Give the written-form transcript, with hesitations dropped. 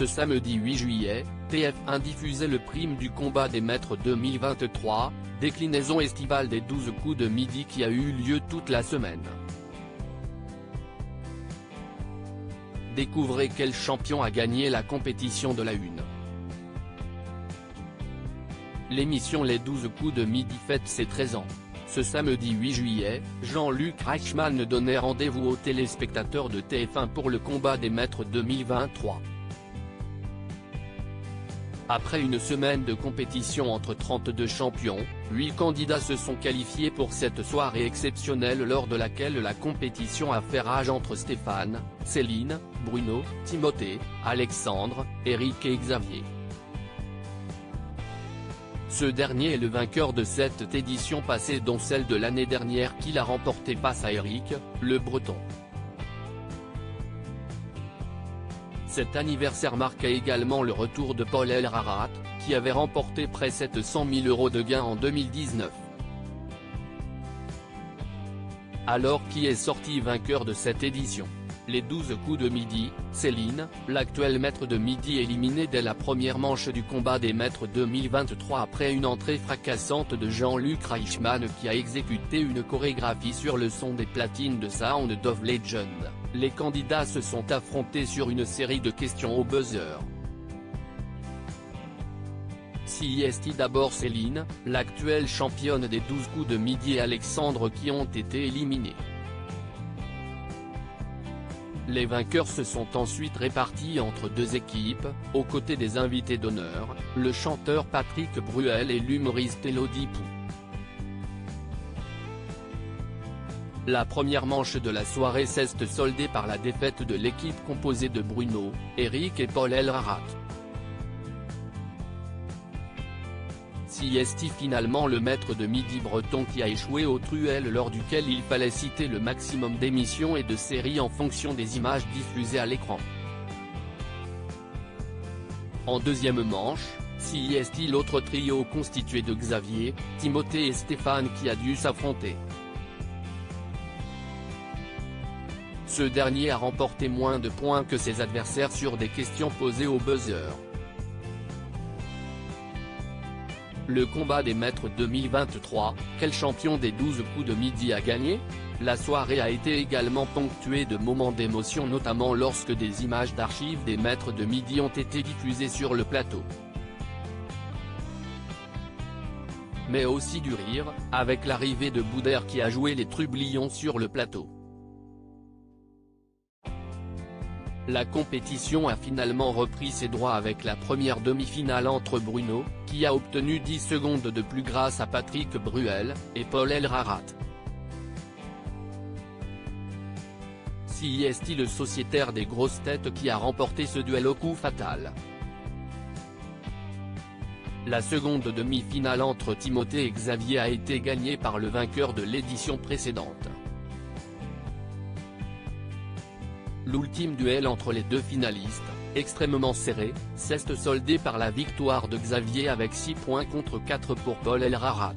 Ce samedi 8 juillet, TF1 diffusait le prime du combat des maîtres 2023, déclinaison estivale des 12 coups de midi qui a eu lieu toute la semaine. Découvrez quel champion a gagné la compétition de la Une. L'émission Les 12 coups de midi fête ses 13 ans. Ce samedi 8 juillet, Jean-Luc Reichmann donnait rendez-vous aux téléspectateurs de TF1 pour le combat des maîtres 2023. Après une semaine de compétition entre 32 champions, 8 candidats se sont qualifiés pour cette soirée exceptionnelle lors de laquelle la compétition a fait rage entre Stéphane, Céline, Bruno, Timothée, Alexandre, Eric et Xavier. Ce dernier est le vainqueur de cette édition passée dont celle de l'année dernière qu'il a remportée face à Eric, le Breton. Cet anniversaire marqua également le retour de Paul Elrarat, qui avait remporté près 700 000 € de gains en 2019. Alors qui est sorti vainqueur de cette édition? Les 12 coups de midi, Céline, l'actuelle maître de midi éliminée dès la première manche du combat des maîtres 2023 après une entrée fracassante de Jean-Luc Reichmann qui a exécuté une chorégraphie sur le son des platines de Sound of Legend. Les candidats se sont affrontés sur une série de questions au buzzer. CIST d'abord Céline, l'actuelle championne des 12 coups de midi et Alexandre qui ont été éliminés. Les vainqueurs se sont ensuite répartis entre deux équipes, aux côtés des invités d'honneur, le chanteur Patrick Bruel et l'humoriste Élodie Pou. La première manche de la soirée s'est soldée par la défaite de l'équipe composée de Bruno, Eric et Paul Elrarat. CIST finalement le maître de midi breton qui a échoué au truel lors duquel il fallait citer le maximum d'émissions et de séries en fonction des images diffusées à l'écran. En deuxième manche, CIST l'autre trio constitué de Xavier, Timothée et Stéphane qui a dû s'affronter. Ce dernier a remporté moins de points que ses adversaires sur des questions posées au buzzer. Le combat des maîtres 2023, quel champion des 12 coups de midi a gagné? La soirée a été également ponctuée de moments d'émotion notamment lorsque des images d'archives des maîtres de midi ont été diffusées sur le plateau. Mais aussi du rire, avec l'arrivée de Boudère qui a joué les trublions sur le plateau. La compétition a finalement repris ses droits avec la première demi-finale entre Bruno, qui a obtenu 10 secondes de plus grâce à Patrick Bruel, et Paul Elrarat. CIST le sociétaire des grosses têtes qui a remporté ce duel au coup fatal. La seconde demi-finale entre Timothée et Xavier a été gagnée par le vainqueur de l'édition précédente. L'ultime duel entre les deux finalistes, extrêmement serré, s'est soldé par la victoire de Xavier avec 6 points contre 4 pour Paul Elrarat.